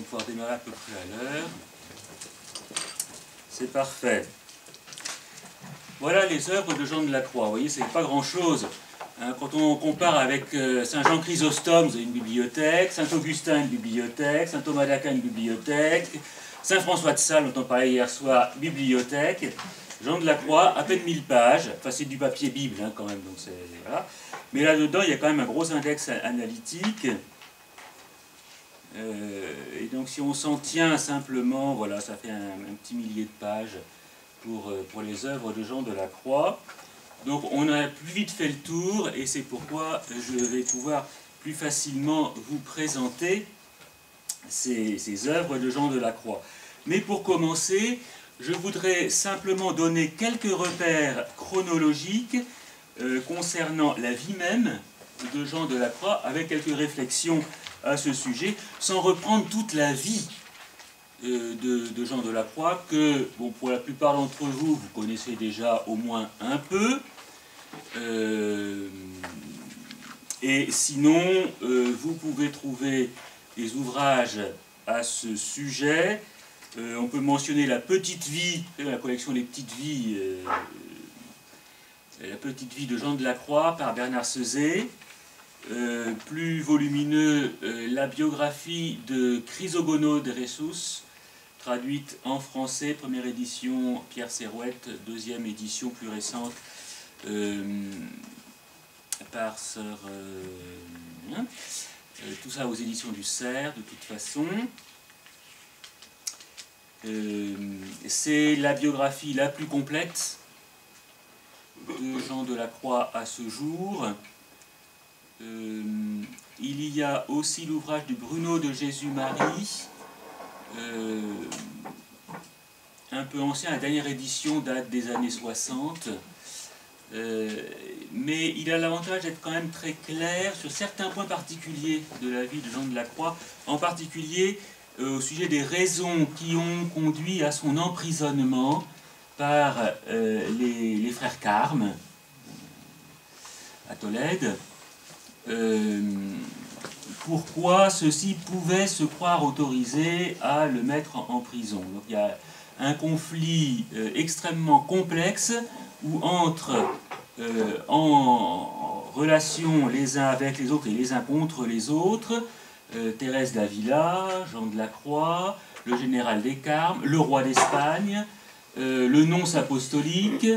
pouvoir démarrer à peu près à l'heure. C'est parfait. Voilà les œuvres de Jean de la Croix. Vous voyez, c'est pas grand-chose. Hein, quand on compare avec Saint Jean Chrysostome, vous avez une bibliothèque, Saint Augustin, une bibliothèque, Saint Thomas d'Aquin, une bibliothèque, Saint François de Sales, dont on parlait hier soir, bibliothèque. Jean de la Croix, à peine 1000 pages. Enfin, c'est du papier Bible, hein, quand même. Donc voilà. Mais là-dedans, il y a quand même un gros index analytique. Et donc, si on s'en tient simplement, voilà, ça fait un petit millier de pages pour les œuvres de Jean de la Croix. Donc, on a plus vite fait le tour, et c'est pourquoi je vais pouvoir plus facilement vous présenter ces œuvres de Jean de la Croix. Mais pour commencer, je voudrais simplement donner quelques repères chronologiques concernant la vie même de Jean de la Croix, avec quelques réflexions à ce sujet, sans reprendre toute la vie de Jean de la Croix, que, bon, pour la plupart d'entre vous, vous connaissez déjà au moins un peu. Et sinon, vous pouvez trouver des ouvrages à ce sujet. On peut mentionner La Petite Vie, la collection Les Petites Vies, La Petite Vie de Jean de la Croix par Bernard Sezé. Plus volumineux, la biographie de Chrysogonos de Rhesus, traduite en français, première édition Pierre Serrouette, deuxième édition plus récente par Sœur... tout ça aux éditions du Cerf, de toute façon. C'est la biographie la plus complète de Jean de la Croix à ce jour. Il y a aussi l'ouvrage de Bruno de Jésus-Marie, un peu ancien, la dernière édition date des années 60, mais il a l'avantage d'être quand même très clair sur certains points particuliers de la vie de Jean de la Croix, en particulier au sujet des raisons qui ont conduit à son emprisonnement par les frères Carmes à Tolède. Pourquoi ceux-ci pouvaient se croire autorisés à le mettre en prison. Donc il y a un conflit extrêmement complexe où entre en relation les uns avec les autres et les uns contre les autres, Thérèse d'Avila, Jean de la Croix, le général des Carmes, le roi d'Espagne, le nonce apostolique,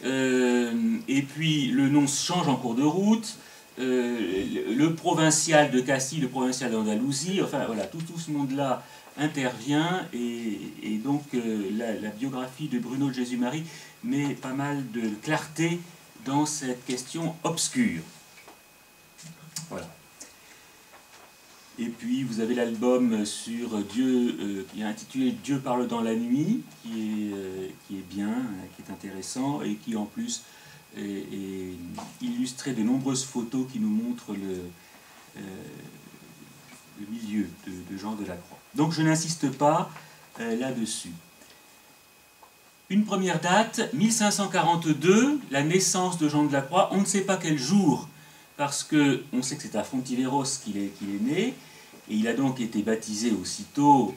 et puis le nonce change en cours de route, le provincial de Castille, le provincial d'Andalousie, enfin voilà, tout ce monde-là intervient, et donc la biographie de Bruno de Jésus-Marie met pas mal de clarté dans cette question obscure. Voilà. Et puis vous avez l'album sur Dieu, qui est intitulé Dieu parle dans la nuit, qui est bien, qui est intéressant, et qui en plus est illustré de nombreuses photos qui nous montrent le milieu de Jean de la Croix. Donc je n'insiste pas là-dessus. Une première date, 1542, la naissance de Jean de la Croix. On ne sait pas quel jour, parce qu'on sait que c'est à Fontiveros qu'il est né, et il a donc été baptisé aussitôt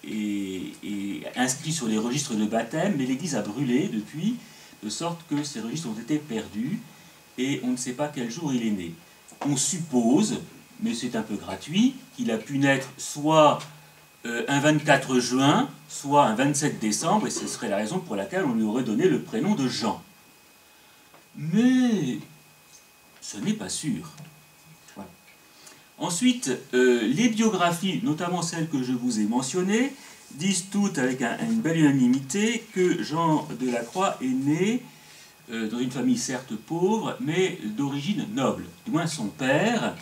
et inscrit sur les registres de baptême, mais l'église a brûlé depuis, de sorte que ces registres ont été perdus, et on ne sait pas quel jour il est né. On suppose, mais c'est un peu gratuit, qu'il a pu naître soit un 24 juin, soit un 27 décembre, et ce serait la raison pour laquelle on lui aurait donné le prénom de Jean. Mais ce n'est pas sûr. Voilà. Ensuite, les biographies, notamment celles que je vous ai mentionnées, disent toutes avec une belle unanimité que Jean de la Croix est né dans une famille certes pauvre, mais d'origine noble. Du moins son père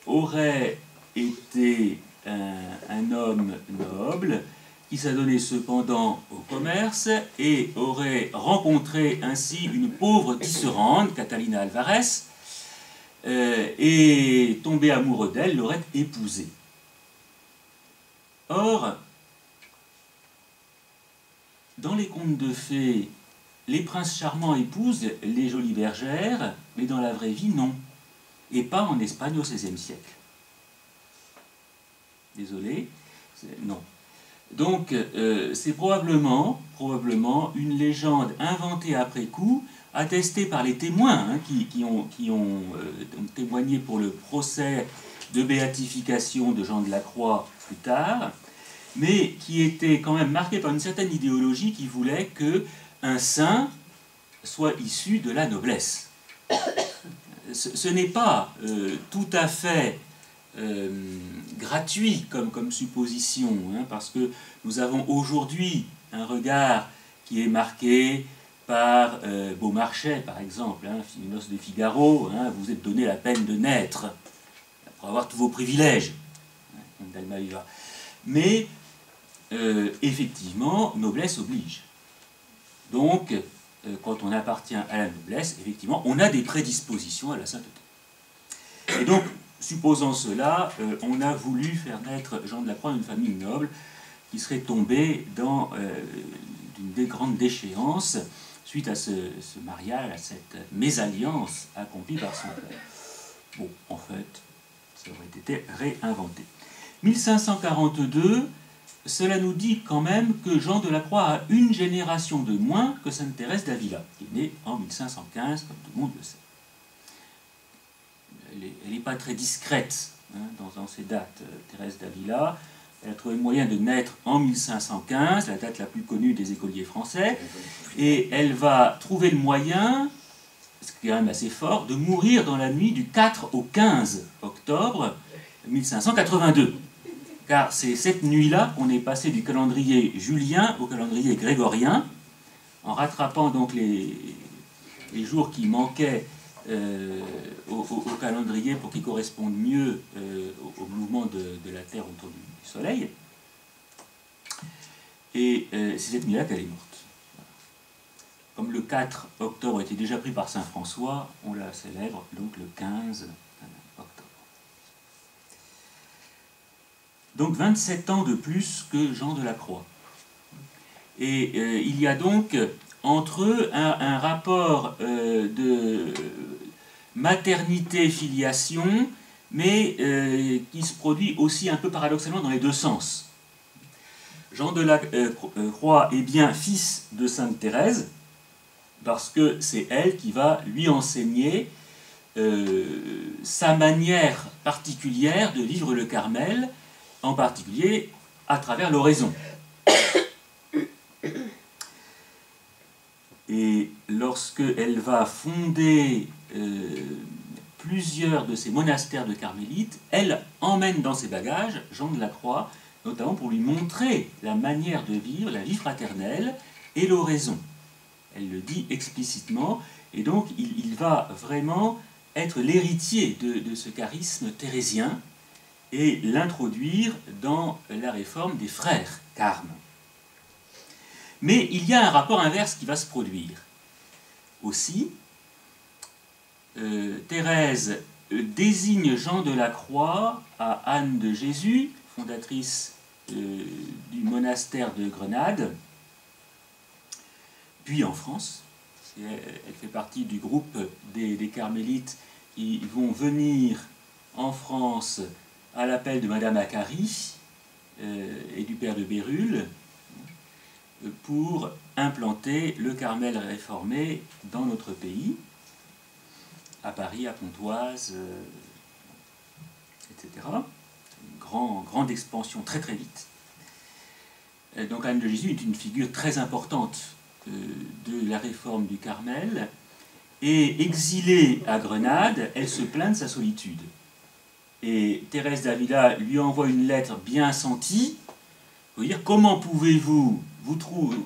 aurait été un homme noble qui s'adonnait cependant au commerce et aurait rencontré ainsi une pauvre tisserande, Catalina Alvarez, et tombé amoureux d'elle, l'aurait épousée. Or, dans les contes de fées, les princes charmants épousent les jolies bergères, mais dans la vraie vie, non. Et pas en Espagne au XVIe siècle. Désolé. Non. Donc, c'est probablement une légende inventée après coup, attestée par les témoins qui ont témoigné pour le procès de béatification de Jean de la Croix plus tard, mais qui était quand même marquée par une certaine idéologie qui voulait qu'un saint soit issu de la noblesse. Ce n'est pas tout à fait gratuit comme supposition, parce que nous avons aujourd'hui un regard qui est marqué par Beaumarchais, par exemple, Noces de Figaro, vous êtes donné la peine de naître, pour avoir tous vos privilèges, d'Almaviva. Mais, effectivement, noblesse oblige. Donc, quand on appartient à la noblesse, effectivement, on a des prédispositions à la sainteté. Et donc, supposant cela, on a voulu faire naître Jean de la Croix d'une famille noble qui serait tombée dans une grande déchéance suite à ce mariage, à cette mésalliance accomplie par son père. Bon, en fait, ça aurait été réinventé. 1542, cela nous dit quand même que Jean de la Croix a une génération de moins que Sainte Thérèse d'Avila, qui est née en 1515, comme tout le monde le sait. Elle n'est pas très discrète dans ces dates, Thérèse d'Avila. Elle a trouvé le moyen de naître en 1515, la date la plus connue des écoliers français, et elle va trouver le moyen, ce qui est quand même assez fort, de mourir dans la nuit du 4 au 15 octobre 1582. Car c'est cette nuit-là qu'on est passé du calendrier julien au calendrier grégorien, en rattrapant donc les jours qui manquaient au calendrier pour qu'il corresponde mieux au mouvement de la Terre autour du Soleil. Et c'est cette nuit-là qu'elle est morte. Comme le 4 octobre était déjà pris par Saint François, on la célèbre donc le 15 octobre. Donc 27 ans de plus que Jean de la Croix. Et il y a donc entre eux un rapport de maternité-filiation, mais qui se produit aussi un peu paradoxalement dans les deux sens. Jean de la Croix est bien fils de Sainte Thérèse, parce que c'est elle qui va lui enseigner sa manière particulière de vivre le Carmel, en particulier à travers l'oraison. Et lorsqu'elle va fonder plusieurs de ces monastères de carmélites, elle emmène dans ses bagages Jean de la Croix, notamment pour lui montrer la manière de vivre, la vie fraternelle et l'oraison. Elle le dit explicitement, et donc il va vraiment être l'héritier de ce charisme thérésien et l'introduire dans la réforme des frères carmes. Mais il y a un rapport inverse qui va se produire. Aussi, Thérèse désigne Jean de la Croix à Anne de Jésus, fondatrice du monastère de Grenade, puis en France. Elle fait partie du groupe des carmélites qui vont venir en France à l'appel de Madame Acquary et du père de Bérulle pour implanter le Carmel réformé dans notre pays, à Paris, à Pontoise, etc. Une grande expansion très très vite. Donc Anne de Jésus est une figure très importante de la réforme du Carmel, et exilée à Grenade, elle se plaint de sa solitude. Et Thérèse d'Avila lui envoie une lettre bien sentie pour dire: comment pouvez-vous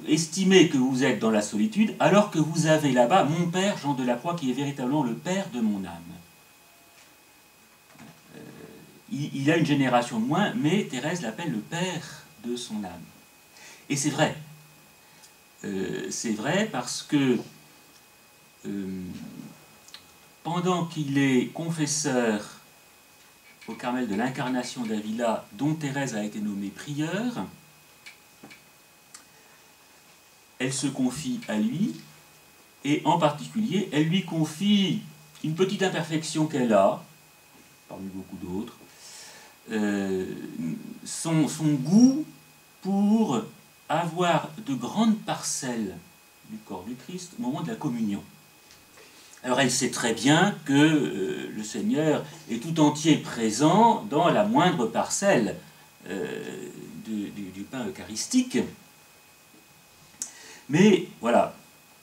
estimer que vous êtes dans la solitude alors que vous avez là-bas mon père Jean de la Croix qui est véritablement le père de mon âme. Il a une génération de moins, mais Thérèse l'appelle le père de son âme. Et c'est vrai. C'est vrai parce que pendant qu'il est confesseur au Carmel de l'Incarnation d'Avila, dont Thérèse a été nommée prieure, elle se confie à lui, et en particulier, elle lui confie une petite imperfection qu'elle a, parmi beaucoup d'autres, son goût pour avoir de grandes parcelles du corps du Christ au moment de la communion. Alors elle sait très bien que le Seigneur est tout entier présent dans la moindre parcelle du pain eucharistique. Mais voilà,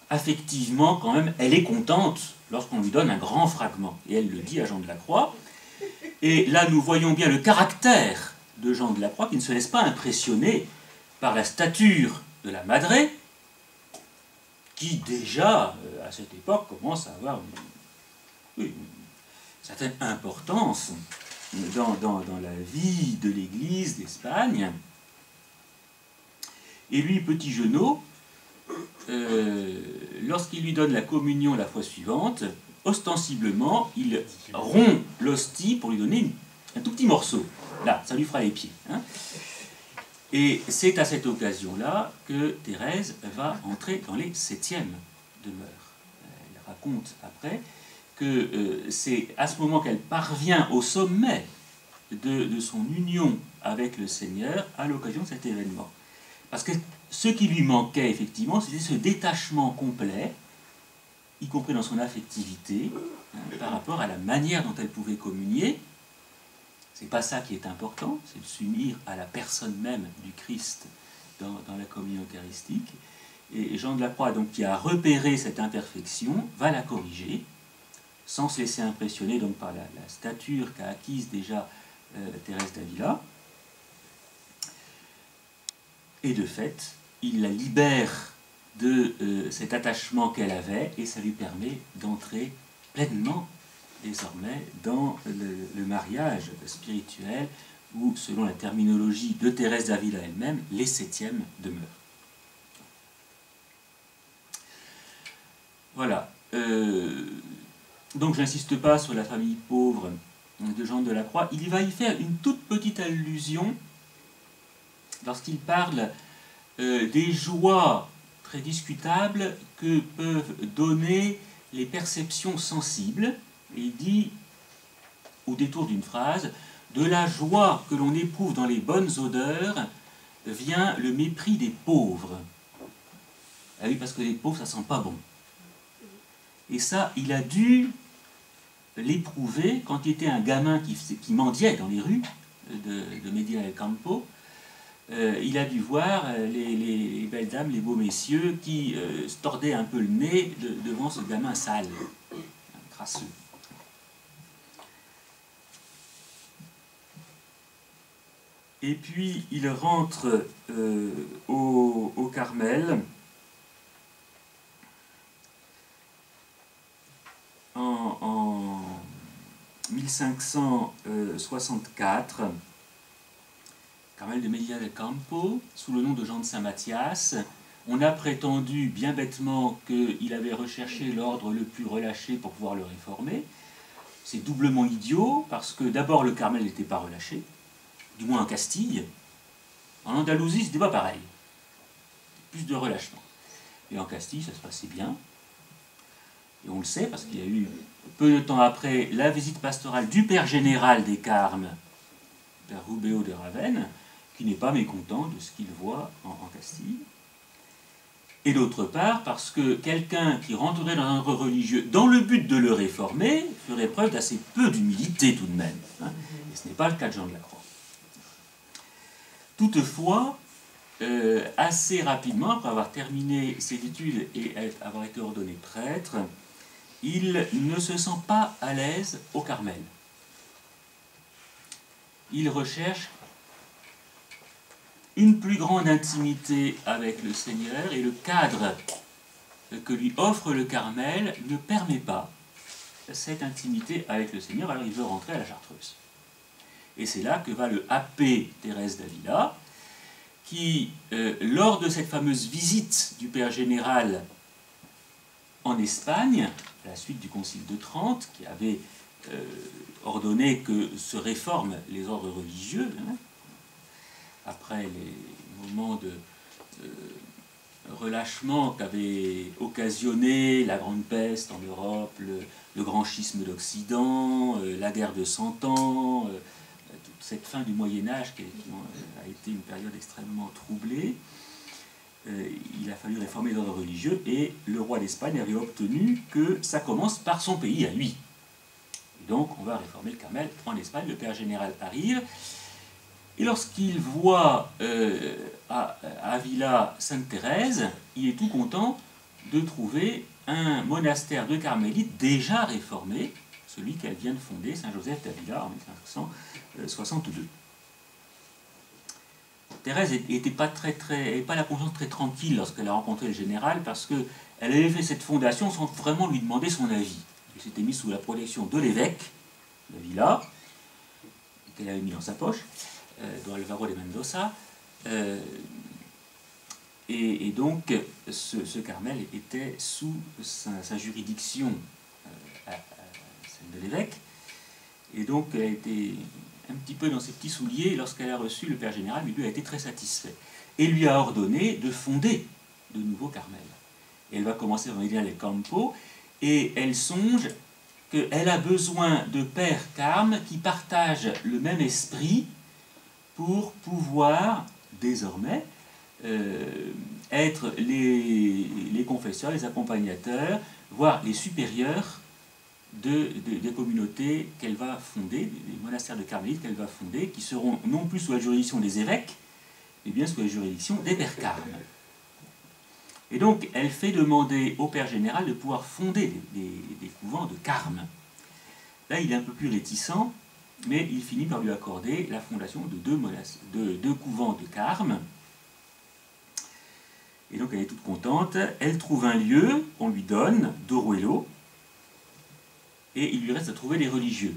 affectivement quand même, elle est contente lorsqu'on lui donne un grand fragment. Et elle le dit à Jean de la Croix. Et là, nous voyons bien le caractère de Jean de la Croix qui ne se laisse pas impressionner par la stature de la Madré, qui déjà, à cette époque, commence à avoir une certaine importance dans la vie de l'Église d'Espagne. Et lui, petit Genot, lorsqu'il lui donne la communion la fois suivante, ostensiblement, il rompt l'hostie pour lui donner un tout petit morceau. Là, ça lui fera les pieds. Hein. Et c'est à cette occasion-là que Thérèse va entrer dans les 7e demeures. Elle raconte après que c'est à ce moment qu'elle parvient au sommet de son union avec le Seigneur à l'occasion de cet événement. Parce que ce qui lui manquait effectivement, c'était ce détachement complet, y compris dans son affectivité, par rapport à la manière dont elle pouvait communier. C'est pas ça qui est important, c'est de s'unir à la personne même du Christ dans la communion eucharistique. Et Jean de la Croix, donc, qui a repéré cette imperfection, va la corriger, sans se laisser impressionner donc, par la stature qu'a acquise déjà Thérèse d'Avila. Et de fait, il la libère de cet attachement qu'elle avait, et ça lui permet d'entrer pleinement désormais dans le mariage spirituel, ou selon la terminologie de Thérèse d'Avila elle-même, les 7e demeures. Voilà. Donc je n'insiste pas sur la famille pauvre de Jean de la Croix. Il va y faire une toute petite allusion lorsqu'il parle des joies très discutables que peuvent donner les perceptions sensibles. Et il dit, au détour d'une phrase, « De la joie que l'on éprouve dans les bonnes odeurs vient le mépris des pauvres. » Ah oui, parce que les pauvres, ça sent pas bon. Et ça, il a dû l'éprouver quand il était un gamin qui mendiait dans les rues de Medina del Campo. Il a dû voir les belles dames, les beaux messieurs qui se tordaient un peu le nez devant ce gamin sale, crasseux. Et puis il rentre au Carmel en 1564, Carmel de Medina del Campo, sous le nom de Jean de Saint-Mathias. On a prétendu bien bêtement qu'il avait recherché l'ordre le plus relâché pour pouvoir le réformer. C'est doublement idiot, parce que d'abord le Carmel n'était pas relâché, du moins en Castille. En Andalousie, c'était pas pareil. Plus de relâchement. Et en Castille, ça se passait bien. Et on le sait, parce qu'il y a eu, peu de temps après, la visite pastorale du père général des Carmes, père Rubéo de Ravenne, qui n'est pas mécontent de ce qu'il voit en Castille. Et d'autre part, parce que quelqu'un qui rentrerait dans un ordre religieux dans le but de le réformer ferait preuve d'assez peu d'humilité tout de même. Hein. Et ce n'est pas le cas de Jean de la Croix. Toutefois, assez rapidement, après avoir terminé ses études et avoir été ordonné prêtre, il ne se sent pas à l'aise au Carmel. Il recherche une plus grande intimité avec le Seigneur, et le cadre que lui offre le Carmel ne permet pas cette intimité avec le Seigneur, alors il veut rentrer à la Chartreuse. Et c'est là que va le happer Thérèse d'Avila, qui, lors de cette fameuse visite du Père Général en Espagne, à la suite du Concile de Trente, qui avait ordonné que se réforment les ordres religieux, hein, après les moments de relâchement qu'avait occasionné la Grande Peste en Europe, le grand schisme d'Occident, la guerre de 100 ans, cette fin du Moyen-Âge qui a été une période extrêmement troublée. Il a fallu réformer l'ordre religieux et le roi d'Espagne avait obtenu que ça commence par son pays à lui. Et donc on va réformer le Carmel en Espagne. Le père général arrive et lorsqu'il voit à Ávila Sainte Thérèse, il est tout content de trouver un monastère de carmélites déjà réformé, celui qu'elle vient de fonder, Saint-Joseph d'Ávila, en 1562. Thérèse n'était pas la conscience très tranquille lorsqu'elle a rencontré le général, parce qu'elle avait fait cette fondation sans vraiment lui demander son avis. Elle s'était mise sous la protection de l'évêque d'Ávila, qu'elle avait mis dans sa poche, dans Alvaro de Mendoza. Et donc, ce Carmel était sous sa juridiction, celle de l'évêque. Et donc, elle a été un petit peu dans ses petits souliers lorsqu'elle a reçu le père général, mais lui a été très satisfait. Et lui a ordonné de fonder de nouveaux Carmel. Et elle va commencer à venir les Campos, et elle songe qu'elle a besoin de pères carmes qui partagent le même esprit pour pouvoir, désormais, être les confesseurs, les accompagnateurs, voire les supérieurs des communautés qu'elle va fonder, des monastères de carmélites qu'elle va fonder, qui seront non plus sous la juridiction des évêques, mais bien sous la juridiction des pères carmes. Et donc, elle fait demander au père général de pouvoir fonder des couvents de carmes. Là, il est un peu plus réticent, mais il finit par lui accorder la fondation de deux couvents de carmes. Et donc, elle est toute contente. Elle trouve un lieu, on lui donne, d'Oruelo, et il lui reste à trouver les religieux.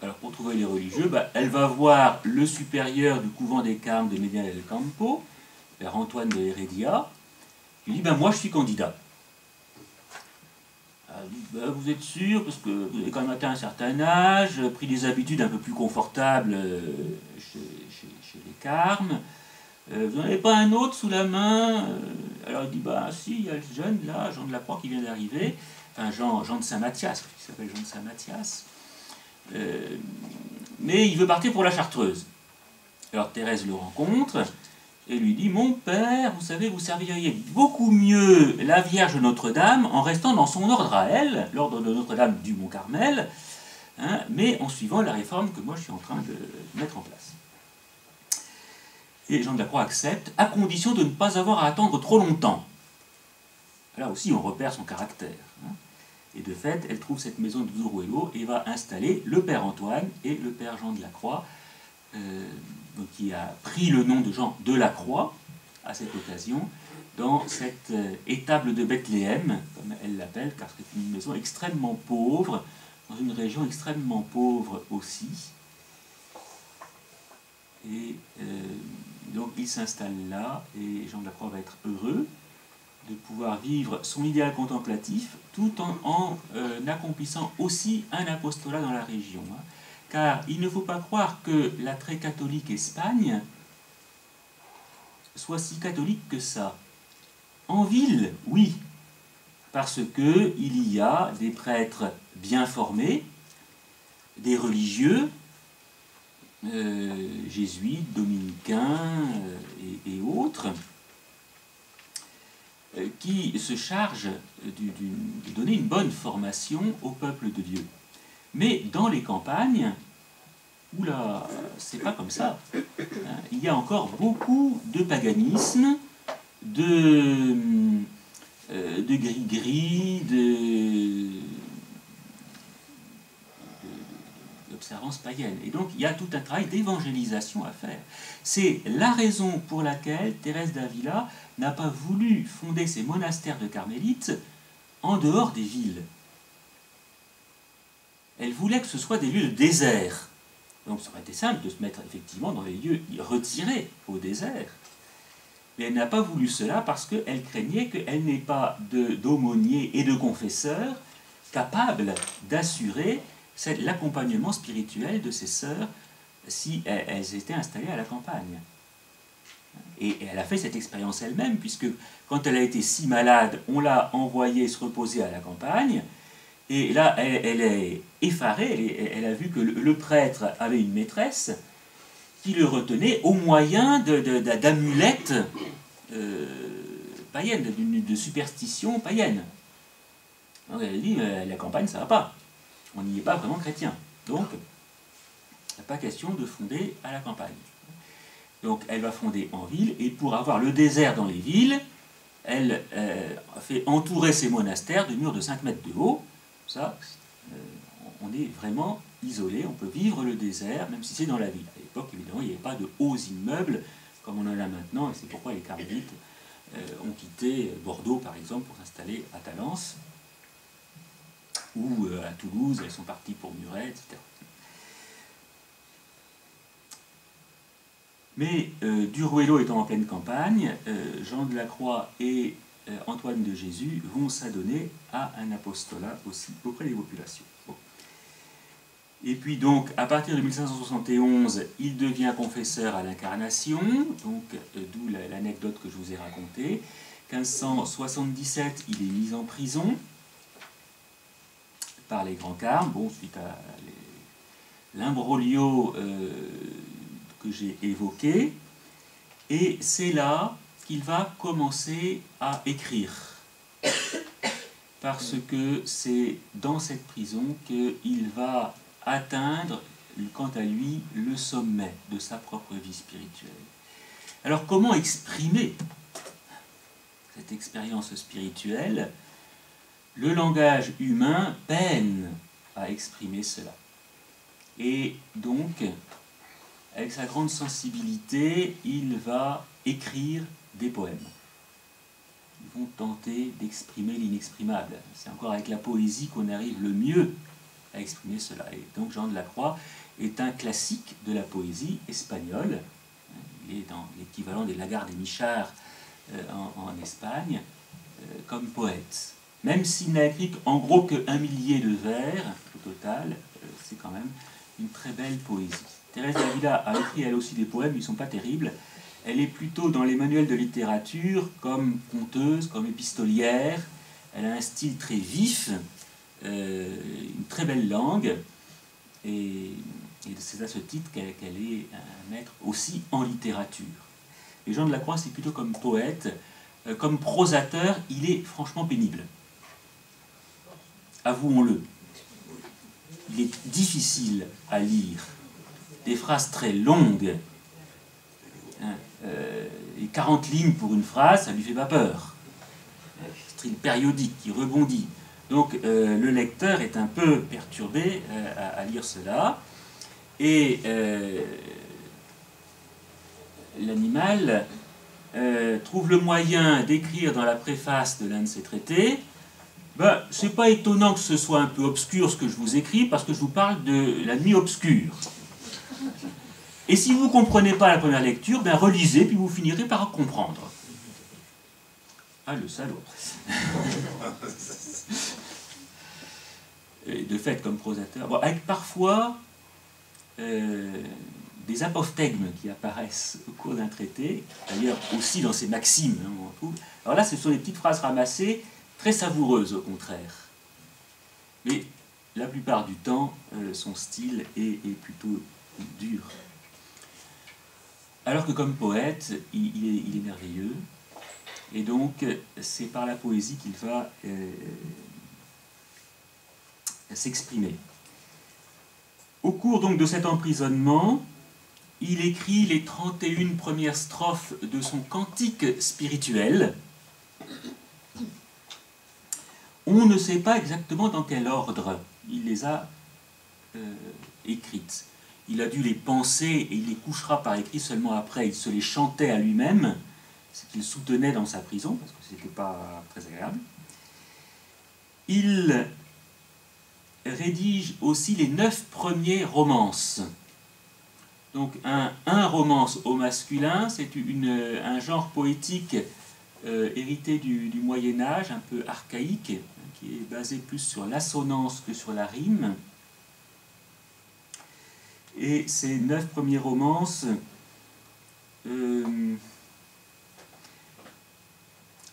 Alors, pour trouver les religieux, elle va voir le supérieur du couvent des Carmes de Medina del Campo, père Antoine de Heredia. Il dit, moi je suis candidat. Elle dit, vous êtes sûr, parce que vous avez quand même atteint un certain âge, pris des habitudes un peu plus confortables chez les Carmes. Vous n'en avez pas un autre sous la main? Alors il dit, si, il y a le jeune là, Jean de la Croix qui vient d'arriver, enfin Jean de Saint-Mathias, qui s'appelle Jean de Saint-Mathias, mais il veut partir pour la Chartreuse. Alors Thérèse le rencontre et lui dit, mon père, vous savez, vous serviriez beaucoup mieux la Vierge Notre-Dame en restant dans son ordre à elle, l'ordre de Notre-Dame du Mont-Carmel, mais en suivant la réforme que moi je suis en train de mettre en place. Et Jean de la Croix accepte, à condition de ne pas avoir à attendre trop longtemps. Là aussi, on repère son caractère. Et de fait, elle trouve cette maison de Duruelo et va installer le père Antoine et le père Jean de la Croix, qui a pris le nom de Jean de la Croix à cette occasion, dans cette étable de Bethléem, comme elle l'appelle, car c'est une maison extrêmement pauvre, dans une région extrêmement pauvre aussi. Et donc il s'installe là, et Jean de la Croix va être heureux de pouvoir vivre son idéal contemplatif tout en accomplissant aussi un apostolat dans la région. Car il ne faut pas croire que la très catholique Espagne soit si catholique que ça. En ville, oui, parce qu'il y a des prêtres bien formés, des religieux, jésuites, dominicains et autres, qui se chargent de donner une bonne formation au peuple de Dieu. Mais dans les campagnes, oula, c'est pas comme ça. Il y a encore beaucoup de paganisme, de gris-gris, d'observance païenne. Et donc, il y a tout un travail d'évangélisation à faire. C'est la raison pour laquelle Thérèse d'Ávila n'a pas voulu fonder ses monastères de carmélites en dehors des villes. Elle voulait que ce soit des lieux de désert. Donc ça aurait été simple de se mettre effectivement dans les lieux retirés au désert. Mais elle n'a pas voulu cela parce qu'elle craignait qu'elle n'ait pas d'aumôniers et de confesseurs capables d'assurer l'accompagnement spirituel de ses sœurs si elles étaient installées à la campagne. Et elle a fait cette expérience elle-même, puisque quand elle a été si malade, on l'a envoyée se reposer à la campagne, Et là, elle est effarée, elle a vu que le prêtre avait une maîtresse qui le retenait au moyen d'amulettes païennes, de superstitions païennes. Donc elle a dit, la campagne, ça va pas. On n'y est pas vraiment chrétien. Donc, il n'y a pas question de fonder à la campagne. Donc, elle va fonder en ville, et pour avoir le désert dans les villes, elle fait entourer ses monastères de murs de 5 mètres de haut. Ça, on est vraiment isolé, on peut vivre le désert, même si c'est dans la ville. À l'époque, évidemment, il n'y avait pas de hauts immeubles, comme on en a maintenant, et c'est pourquoi les carmélites ont quitté Bordeaux, par exemple, pour s'installer à Talence, ou à Toulouse, elles sont parties pour Muret, etc. Mais Duruelo étant en pleine campagne, Jean de la Croix et Antoine de Jésus vont s'adonner à un apostolat aussi auprès des populations. Bon. Et puis donc, à partir de 1571, il devient confesseur à l'Incarnation, donc d'où l'anecdote que je vous ai racontée. 1577, il est mis en prison par les grands carmes, bon, suite à l'imbroglio que j'ai évoqué, et c'est là qu'il va commencer à écrire, parce que c'est dans cette prison qu'il va atteindre, quant à lui, le sommet de sa propre vie spirituelle. Alors comment exprimer cette expérience spirituelle? Le langage humain peine à exprimer cela. Et donc, avec sa grande sensibilité, il va écrire des poèmes. Ils vont tenter d'exprimer l'inexprimable. C'est encore avec la poésie qu'on arrive le mieux à exprimer cela. Et donc Jean de la Croix est un classique de la poésie espagnole. Il est dans l'équivalent des Lagarde et Michard en Espagne, comme poète. Même s'il n'a écrit en gros que 1 millier de vers au total, c'est quand même une très belle poésie. Thérèse d'Avila a écrit elle aussi des poèmes, ils ne sont pas terribles. Elle est plutôt dans les manuels de littérature comme conteuse, comme épistolière. Elle a un style très vif, une très belle langue, et c'est à ce titre qu'elle est un maître aussi en littérature. Et Jean de la Croix, c'est plutôt comme poète, comme prosateur, il est franchement pénible. Avouons-le. Il est difficile à lire. Des phrases très longues. Et 40 lignes pour une phrase, ça ne lui fait pas peur. Style périodique qui rebondit. Donc le lecteur est un peu perturbé à lire cela. Et l'animal trouve le moyen d'écrire dans la préface de l'un de ses traités. Ben, c'est pas étonnant que ce soit un peu obscur ce que je vous écris, parce que je vous parle de la nuit obscure. Et si vous ne comprenez pas la première lecture, ben relisez, puis vous finirez par comprendre. Ah, le salaud. Et de fait, comme prosateur, bon, avec parfois des apophthegmes qui apparaissent au cours d'un traité, d'ailleurs aussi dans ses maximes, hein, on en trouve. Alors là, ce sont des petites phrases ramassées, très savoureuses au contraire. Mais la plupart du temps, son style est plutôt dur. Alors que comme poète, il est merveilleux. Et donc, c'est par la poésie qu'il va s'exprimer. Au cours donc de cet emprisonnement, il écrit les 31 premières strophes de son cantique spirituel. On ne sait pas exactement dans quel ordre il les a écrites. Il a dû les penser et il les couchera par écrit seulement après. Il se les chantait à lui-même, ce qu'il soutenait dans sa prison, parce que ce n'était pas très agréable. Il rédige aussi les 9 premiers romances. Donc un romance au masculin, c'est un genre poétique hérité du Moyen-Âge, un peu archaïque, qui est basé plus sur l'assonance que sur la rime. Et ces 9 premiers romances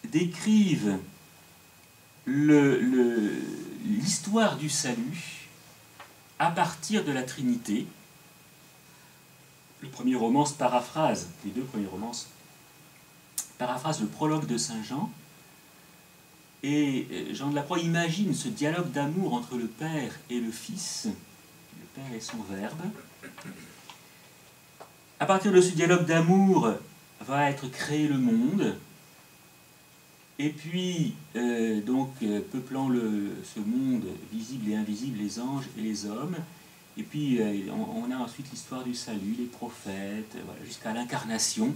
décrivent l'histoire du salut à partir de la Trinité. Le premier roman se paraphrase, les deux premiers romans paraphrasent le prologue de Saint Jean, et Jean de la Croix imagine ce dialogue d'amour entre le Père et le Fils, le Père et son Verbe. À partir de ce dialogue d'amour va être créé le monde, et puis, peuplant ce monde visible et invisible, les anges et les hommes. Et puis, on a ensuite l'histoire du salut, les prophètes, voilà, jusqu'à l'incarnation,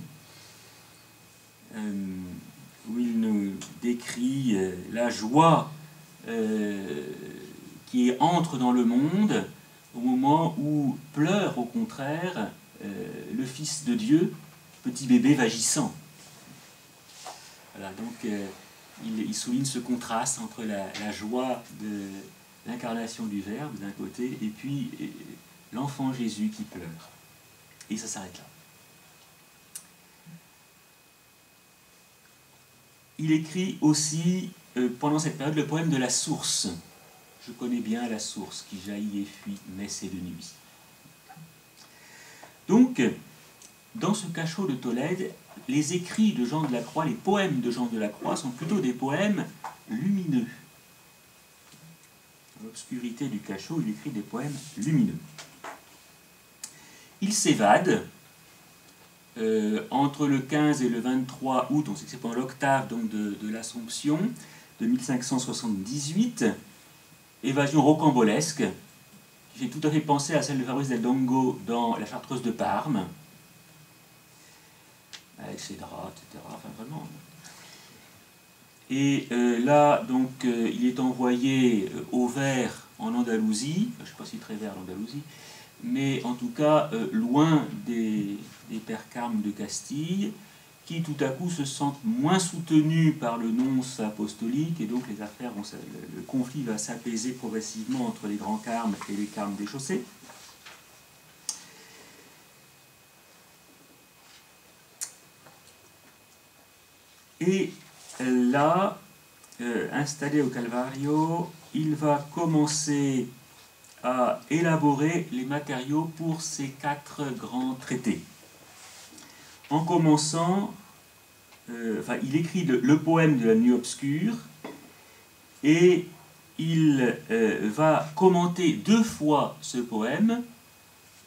où il nous décrit la joie qui entre dans le monde au moment où pleure, au contraire, le Fils de Dieu, petit bébé vagissant. Voilà, donc il souligne ce contraste entre la joie de l'incarnation du Verbe d'un côté et puis l'enfant Jésus qui pleure. Et ça s'arrête là. Il écrit aussi pendant cette période le poème de la source. Je connais bien la source qui jaillit et fuit, messe et de nuit. Donc, dans ce cachot de Tolède, les écrits de Jean de la Croix, les poèmes de Jean de la Croix sont plutôt des poèmes lumineux. Dans l'obscurité du cachot, il écrit des poèmes lumineux. Il s'évade entre le 15 et le 23 août, on sait que c'est pendant l'octave de l'Assomption, de 1578, évasion rocambolesque, qui fait tout à fait penser à celle de Fabrice del Dongo dans La Chartreuse de Parme, avec ses draps, etc. Enfin, vraiment. Et là, donc, il est envoyé au Vert en Andalousie, je ne sais pas si très vert l'Andalousie, mais en tout cas, loin des pères Carmes de Castille, qui tout à coup se sentent moins soutenus par le nonce apostolique, et donc les affaires le conflit va s'apaiser progressivement entre les grands Carmes et les Carmes déchaussés. Et là, installé au Calvario, il va commencer à élaborer les matériaux pour ces 4 grands traités. En commençant, il écrit le poème de la nuit obscure, et il va commenter 2 fois ce poème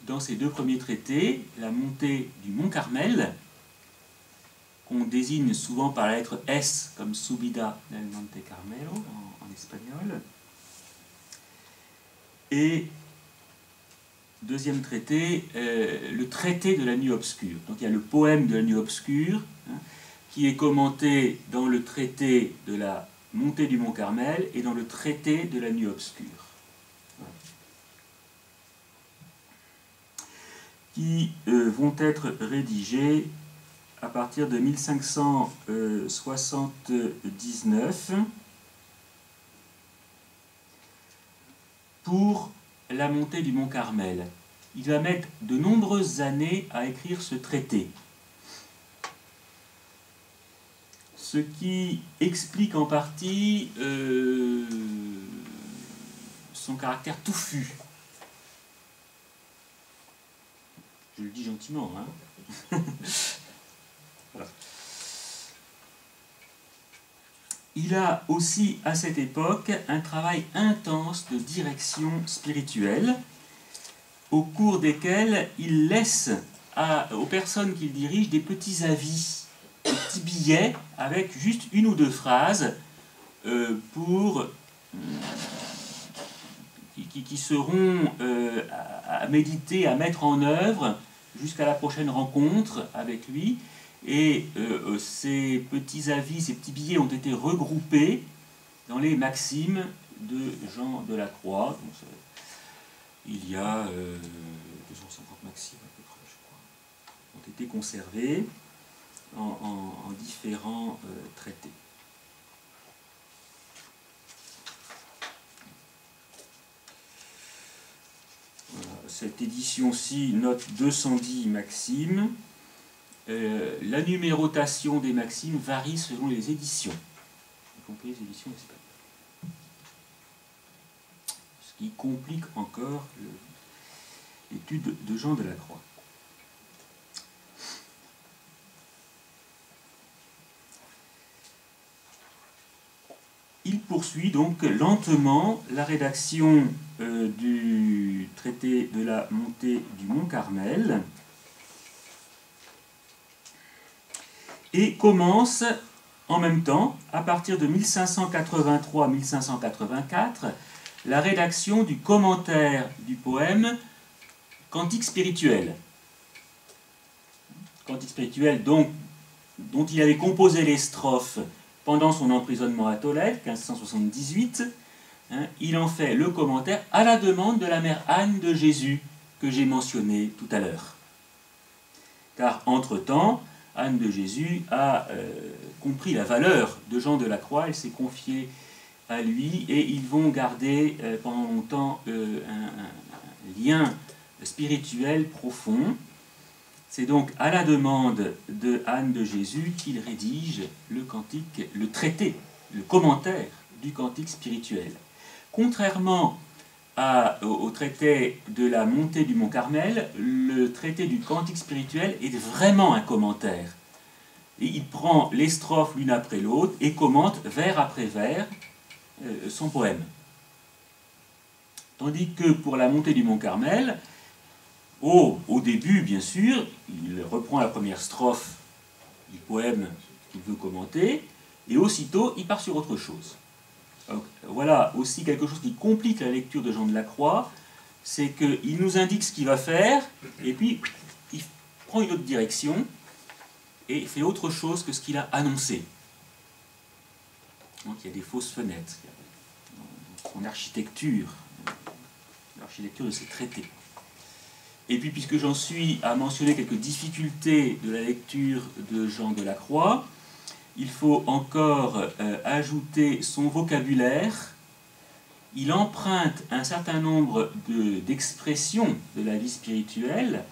dans ses 2 premiers traités, la montée du Mont Carmel, qu'on désigne souvent par la lettre S, comme Subida del Monte Carmelo en espagnol. Et deuxième traité, le traité de la nuit obscure. Donc il y a le poème de la nuit obscure, qui est commenté dans le traité de la montée du Mont Carmel et dans le traité de la nuit obscure. Voilà. Qui vont être rédigés à partir de 1579 pour la montée du Mont Carmel. Il va mettre de nombreuses années à écrire ce traité. Ce qui explique en partie son caractère touffu. Je le dis gentiment, hein. Voilà. Il a aussi, à cette époque, un travail intense de direction spirituelle, au cours desquels il laisse aux personnes qu'il dirige des petits avis, des petits billets avec juste 1 ou 2 phrases qui seront à méditer, à mettre en œuvre jusqu'à la prochaine rencontre avec lui. Et ces petits avis, ces petits billets ont été regroupés dans les maximes de Jean de la Croix. Donc, il y a 250 maximes à peu près, je crois, ont été conservées en différents traités. Voilà. Cette édition-ci note 210 maximes. La numérotation des maximes varie selon les éditions, y compris les éditions espagnoles. qui complique encore l'étude de Jean de la Croix. Il poursuit donc lentement la rédaction du traité de la montée du Mont Carmel et commence en même temps, à partir de 1583-1584, la rédaction du commentaire du poème Cantique spirituel. Cantique spirituel donc, dont il avait composé les strophes pendant son emprisonnement à Tolède, 1578, il en fait le commentaire à la demande de la mère Anne de Jésus, que j'ai mentionné tout à l'heure. Car, entre-temps, Anne de Jésus a compris la valeur de Jean de la Croix, elle s'est confiée à lui, et ils vont garder pendant longtemps un lien spirituel profond. C'est donc à la demande de Anne de Jésus qu'il rédige le cantique, le traité, le commentaire du cantique spirituel. Contrairement au traité de la montée du Mont Carmel, le traité du cantique spirituel est vraiment un commentaire. Et il prend les strophes l'une après l'autre et commente vers après vers son poème. Tandis que pour la montée du Mont Carmel, au début, bien sûr, il reprend la première strophe du poème qu'il veut commenter, et aussitôt, il part sur autre chose. Donc, voilà aussi quelque chose qui complique la lecture de Jean de la Croix, c'est qu'il nous indique ce qu'il va faire, et puis il prend une autre direction, et fait autre chose que ce qu'il a annoncé. Donc il y a des fausses fenêtres en architecture, l'architecture de ces traités. Et puis, puisque j'en suis à mentionner quelques difficultés de la lecture de Jean de la Croix, il faut encore ajouter son vocabulaire. Il emprunte un certain nombre d'expressions de la vie spirituelle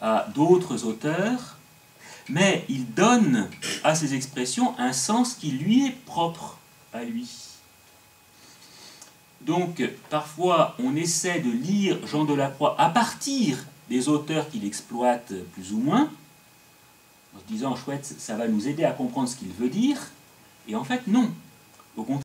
à d'autres auteurs, mais il donne à ces expressions un sens qui lui est propre à lui. Donc, parfois, on essaie de lire Jean de la Croix à partir des auteurs qu'il exploite plus ou moins, en se disant, chouette, ça va nous aider à comprendre ce qu'il veut dire, et en fait, non. Au contraire,